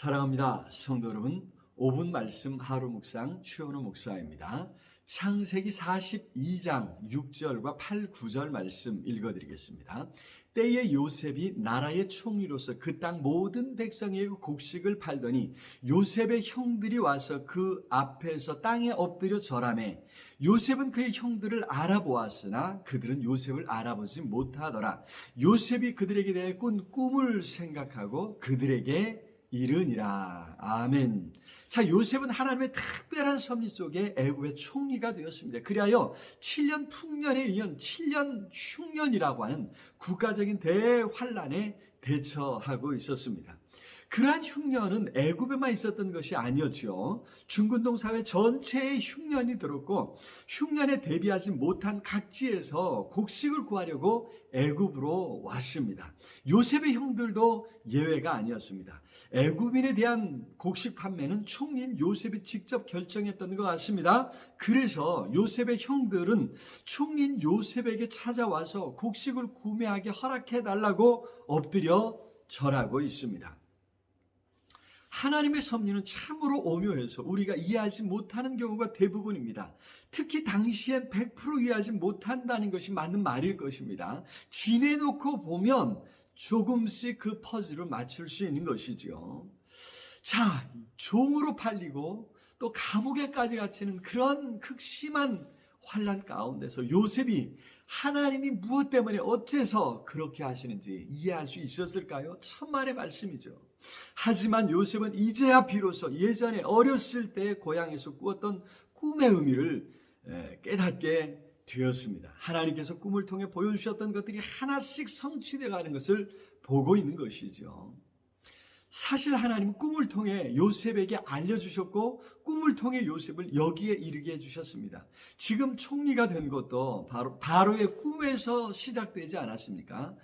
사랑합니다. 성도 여러분, 5분 말씀 하루 묵상 최원호 목사입니다. 창세기 42장 6절과 8, 9절 말씀 읽어드리겠습니다. 때에 요셉이 나라의 총리로서 그 땅 모든 백성에게 곡식을 팔더니 요셉의 형들이 와서 그 앞에서 땅에 엎드려 절하매 요셉은 그의 형들을 알아보았으나 그들은 요셉을 알아보지 못하더라. 요셉이 그들에게 대해 꾼 꿈을 생각하고 그들에게 이르니라. 아멘. 자, 요셉은 하나님의 특별한 섭리 속에 애굽의 총리가 되었습니다. 그리하여 7년 풍년에 이은 7년 흉년이라고 하는 국가적인 대환란에 대처하고 있었습니다. 그러한 흉년은 애굽에만 있었던 것이 아니었죠. 중근동 사회 전체에 흉년이 들었고 흉년에 대비하지 못한 각지에서 곡식을 구하려고 애굽으로 왔습니다. 요셉의 형들도 예외가 아니었습니다. 애굽인에 대한 곡식 판매는 총리인 요셉이 직접 결정했던 것 같습니다. 그래서 요셉의 형들은 총리인 요셉에게 찾아와서 곡식을 구매하게 허락해달라고 엎드려 절하고 있습니다. 하나님의 섭리는 참으로 오묘해서 우리가 이해하지 못하는 경우가 대부분입니다. 특히 당시엔 100% 이해하지 못한다는 것이 맞는 말일 것입니다. 지내놓고 보면 조금씩 그 퍼즐을 맞출 수 있는 것이죠. 자, 종으로 팔리고 또 감옥에까지 갇히는 그런 극심한 환난 가운데서 요셉이 하나님이 무엇 때문에 어째서 그렇게 하시는지 이해할 수 있었을까요? 천만의 말씀이죠. 하지만 요셉은 이제야 비로소 예전에 어렸을 때 고향에서 꾸었던 꿈의 의미를 깨닫게 되었습니다. 하나님께서 꿈을 통해 보여주셨던 것들이 하나씩 성취되어 가는 것을 보고 있는 것이죠. 사실 하나님은 꿈을 통해 요셉에게 알려주셨고 꿈을 통해 요셉을 여기에 이르게 해주셨습니다. 지금 총리가 된 것도 바로의 꿈에서 시작되지 않았습니까?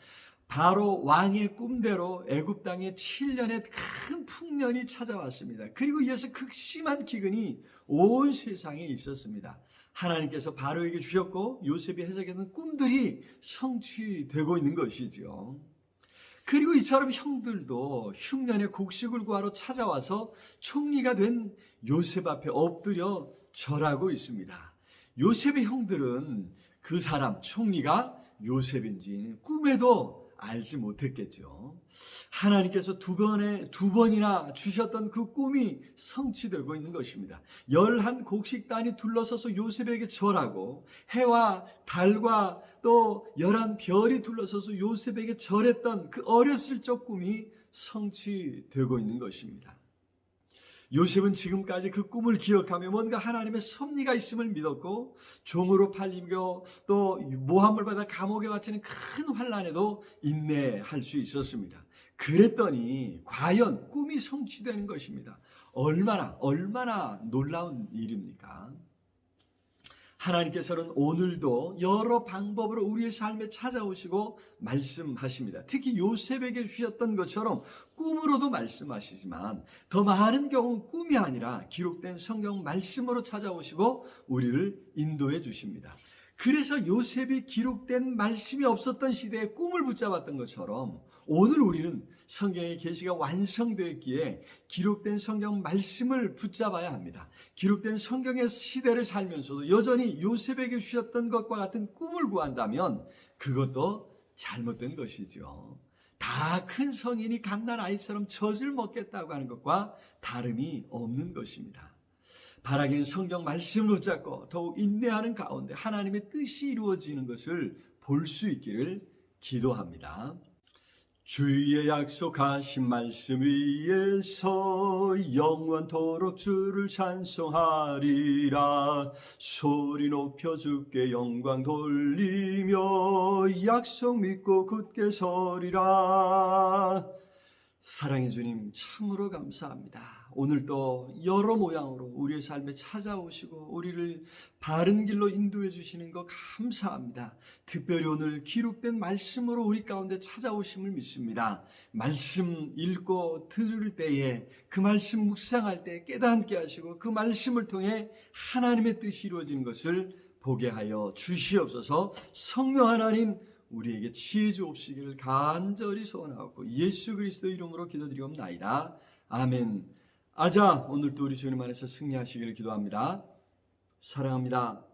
바로 왕의 꿈대로 애굽 땅에 7년의 큰 풍년이 찾아왔습니다. 그리고 이어서 극심한 기근이 온 세상에 있었습니다. 하나님께서 바로에게 주셨고 요셉이 해석했던 꿈들이 성취되고 있는 것이죠. 그리고 이처럼 형들도 흉년에 곡식을 구하러 찾아와서 총리가 된 요셉 앞에 엎드려 절하고 있습니다. 요셉의 형들은 그 사람 총리가 요셉인지 꿈에도 알지 못했겠죠. 하나님께서 두 번이나 주셨던 그 꿈이 성취되고 있는 것입니다. 11 곡식단이 둘러서서 요셉에게 절하고 해와 달과 또 11 별이 둘러서서 요셉에게 절했던 그 어렸을 적 꿈이 성취되고 있는 것입니다. 요셉은 지금까지 그 꿈을 기억하며 뭔가 하나님의 섭리가 있음을 믿었고 종으로 팔리고 또 모함을 받아 감옥에 갇히는 큰 환난에도 인내할 수 있었습니다. 그랬더니 과연 꿈이 성취되는 것입니다. 얼마나 놀라운 일입니까? 하나님께서는 오늘도 여러 방법으로 우리의 삶에 찾아오시고 말씀하십니다. 특히 요셉에게 주셨던 것처럼 꿈으로도 말씀하시지만 더 많은 경우 꿈이 아니라 기록된 성경 말씀으로 찾아오시고 우리를 인도해 주십니다. 그래서 요셉이 기록된 말씀이 없었던 시대에 꿈을 붙잡았던 것처럼 오늘 우리는 성경의 계시가 완성되었기에 기록된 성경 말씀을 붙잡아야 합니다. 기록된 성경의 시대를 살면서도 여전히 요셉에게 주셨던 것과 같은 꿈을 구한다면 그것도 잘못된 것이죠. 다 큰 성인이 갓난 아이처럼 젖을 먹겠다고 하는 것과 다름이 없는 것입니다. 바라기는 성경 말씀을 붙잡고 더욱 인내하는 가운데 하나님의 뜻이 이루어지는 것을 볼 수 있기를 기도합니다. 주의 약속하신 말씀 위에서 영원토록 주를 찬송하리라. 소리 높여 주께 영광 돌리며 약속 믿고 굳게 서리라. 사랑의 주님 참으로 감사합니다. 오늘도 여러 모양으로 우리의 삶에 찾아오시고 우리를 바른 길로 인도해 주시는 것 감사합니다. 특별히 오늘 기록된 말씀으로 우리 가운데 찾아오심을 믿습니다. 말씀 읽고 들을 때에 그 말씀 묵상할 때 깨닫게 하시고 그 말씀을 통해 하나님의 뜻이 이루어지는 것을 보게 하여 주시옵소서. 성령 하나님 우리에게 치해 주옵시기를 간절히 소원하옵고 예수 그리스도 이름으로 기도드리옵나이다. 아멘. 아자, 오늘도 우리 주님 안에서 승리하시기를 기도합니다. 사랑합니다.